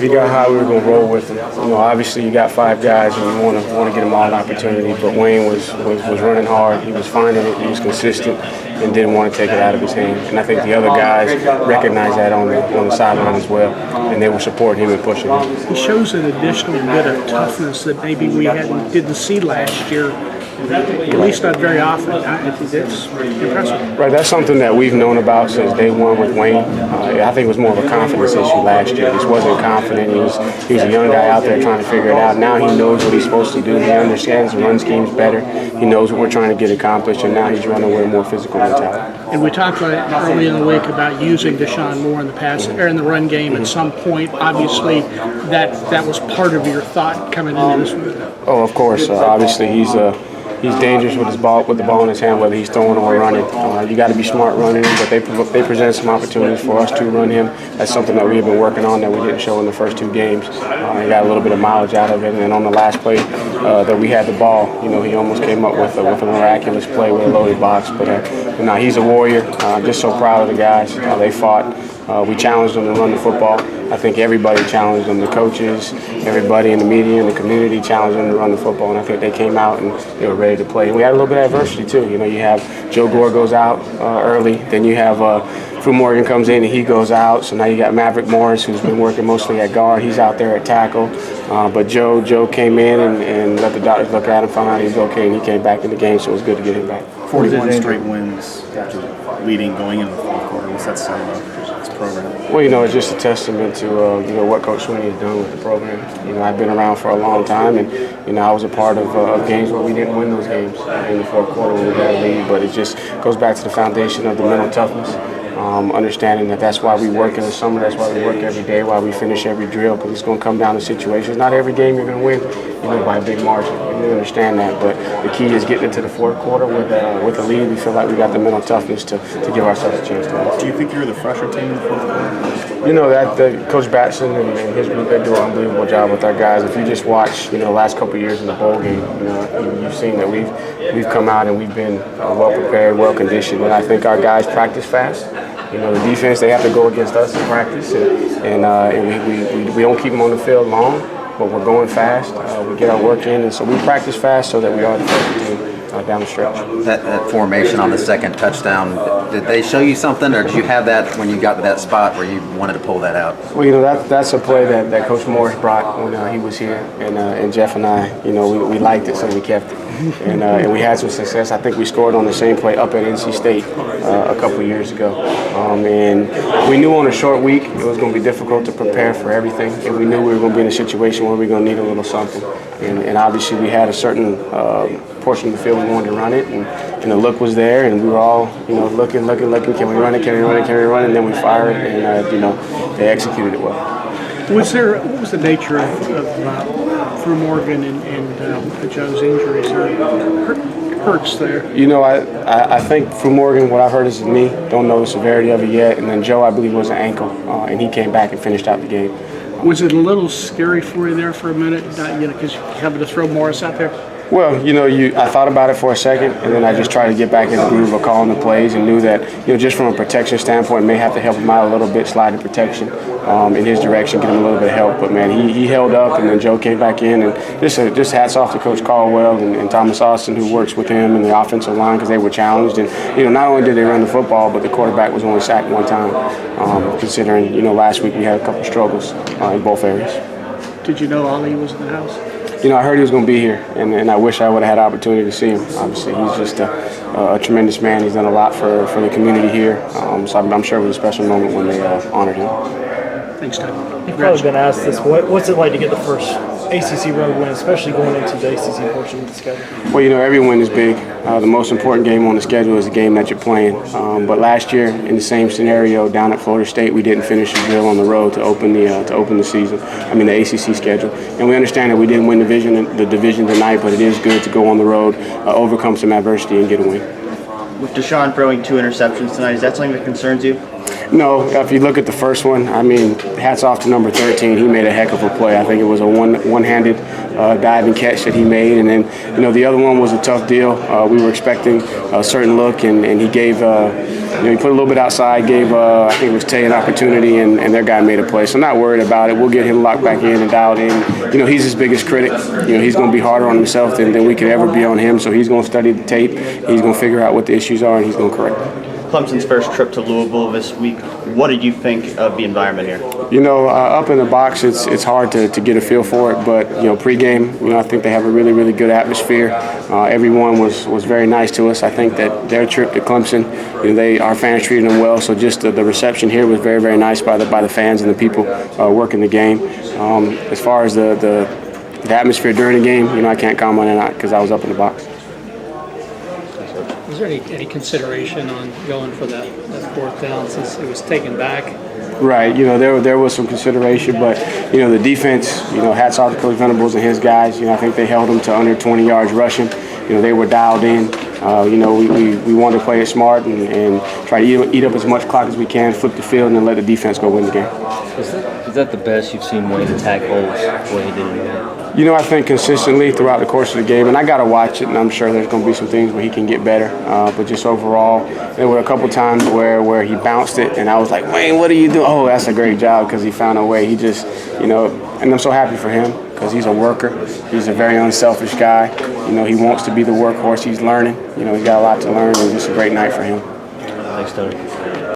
got high, we were going to roll with him. Obviously you got 5 guys and you want to get them all an opportunity, but Wayne was running hard. He was finding it. He was consistent and didn't want to take it out of his hand. And I think the other guys recognized that on the sideline as well, and they were supporting him and pushing him. He shows an additional bit of toughness that maybe we didn't see last year. At least not very often. It's impressive. Right, that's something that we've known about since day one with Wayne. I think it was more of a confidence issue last year. He just wasn't confident. He was a young guy out there trying to figure it out. Now he knows what he's supposed to do. He understands the run schemes better. He knows what we're trying to get accomplished, and now he's running with a more physical mentality. And we talked early in the week about using Deshaun more in the pass or in the run game at some point. Obviously, that was part of your thought coming into this week. Oh, of course. Obviously, he's dangerous with the ball in his hand, whether he's throwing or running. You got to be smart running him, but they present some opportunities for us to run him. That's something that we've been working on that we didn't show in the first 2 games. He got a little bit of mileage out of it, and then on the last play that we had the ball, he almost came up with a miraculous play with a loaded box. But no, he's a warrior. I'm just so proud of the guys. They fought. We challenged them to run the football. I think everybody challenged them, the coaches, everybody in the media and the community challenged them to run the football, and I think they came out and they were ready to play. And we had a little bit of adversity too. You have Joe Gore goes out early, then you have Fu Morgan comes in and he goes out, so now you got Maverick Morris, who's been working mostly at guard. He's out there at tackle, but Joe came in and let the doctors look at him, found out he was okay, and he came back in the game, so it was good to get him back. 41 straight wins after leading going into the fourth quarter. What's that say about this program? Well, it's just a testament to what Coach Sweeney has done with the program. I've been around for a long time, and I was a part of games where we didn't win those games in the fourth quarter when we got a lead. But it just goes back to the foundation of the mental toughness. Understanding that's why we work in the summer, that's why we work every day, why we finish every drill, because it's going to come down to situations. Not every game you're going to win, by a big margin. We understand that, but the key is getting into the fourth quarter with a lead. We feel like we got the mental toughness to give ourselves a chance to win. Do you think you're the fresher team in the fourth quarter? That Coach Batson and his group, they do an unbelievable job with our guys. If you just watch, the last couple of years in the bowl game, you've seen that we've come out and we've been well prepared, well conditioned, and I think our guys practice fast. The defense, they have to go against us in practice, and we don't keep them on the field long, but we're going fast. We get our work in, and so we practice fast so that we are the first team down the stretch. That formation on the second touchdown, did they show you something, or did you have that when you got to that spot where you wanted to pull that out? Well, that's a play that Coach Morris brought when he was here, and Jeff and I, we liked it, so we kept it. And we had some success. I think we scored on the same play up at NC State a couple years ago. And we knew on a short week it was going to be difficult to prepare for everything. And we knew we were going to be in a situation where we were going to need a little something. And obviously we had a certain portion of the field we wanted to run it. And the look was there. And we were all, looking. Can we run it? Can we run it? Can we run it? And then we fired. And, they executed it well. What was the nature of Fu Morgan and Joe's injuries or hurts there? I think Fu Morgan, what I've heard is a knee. Don't know the severity of it yet. And then Joe, I believe, was an ankle, and he came back and finished out the game. Was it a little scary for you there for a minute, because you're having to throw Morris out there? Well, I thought about it for a second, and then I just tried to get back in the groove of calling the plays, and knew that, just from a protection standpoint, may have to help him out a little bit, slide the protection in his direction, get him a little bit of help. But man, he held up, and then Joe came back in, and just hats off to Coach Caldwell and Thomas Austin, who works with him and the offensive line, because they were challenged. And not only did they run the football, but the quarterback was only sacked one time. Considering last week we had a couple struggles in both areas. Did you know Ali was in the house? I heard he was going to be here, and I wish I would have had the opportunity to see him. Obviously, he's just a tremendous man. He's done a lot for the community here, so I'm sure it was a special moment when they honored him. Thanks, Doug. You've probably been asked this. What's it like to get the first ACC road win, especially going into the ACC portion of the schedule? Well, every win is big. The most important game on the schedule is the game that you're playing. But last year, in the same scenario down at Florida State, we didn't finish the drill on the road to open the season. The ACC schedule. And we understand that we didn't win the division tonight, but it is good to go on the road, overcome some adversity, and get a win. With Deshaun throwing 2 interceptions tonight, is that something that concerns you? No, if you look at the first one, hats off to number 13. He made a heck of a play. I think it was a one-handed diving catch that he made. And then, the other one was a tough deal. We were expecting a certain look, and he gave he put a little bit outside, gave I think it was Tay an opportunity, and their guy made a play. So I'm not worried about it. We'll get him locked back in and dialed in. He's his biggest critic. He's going to be harder on himself than we could ever be on him. So he's going to study the tape. He's going to figure out what the issues are, and he's going to correct them. Clemson's first trip to Louisville this week. What did you think of the environment here? Up in the box, it's hard to get a feel for it. But pregame, I think they have a really, really good atmosphere. Everyone was very nice to us. I think that their trip to Clemson, our fans treated them well. So just the reception here was very, very nice by the fans and the people working the game. As far as the atmosphere during the game, I can't comment on that because I was up in the box. Was there any consideration on going for that fourth down since it was taken back? Right, there was some consideration, but the defense, hats off to Coach Venables and his guys. I think they held them to under 20 yards rushing. They were dialed in. We wanted to play it smart and try to eat up as much clock as we can, flip the field, and then let the defense go win the game. Is that the best you've seen Wayne attack holes the way he did in the game? I think consistently throughout the course of the game, and I got to watch it, and I'm sure there's going to be some things where he can get better. But just overall, there were a couple times where he bounced it, and I was like, Wayne, what are you doing? Oh, that's a great job because he found a way. He just, and I'm so happy for him because he's a worker. He's a very unselfish guy. He wants to be the workhorse. He's learning. He's got a lot to learn, and just a great night for him. Thanks, Tony.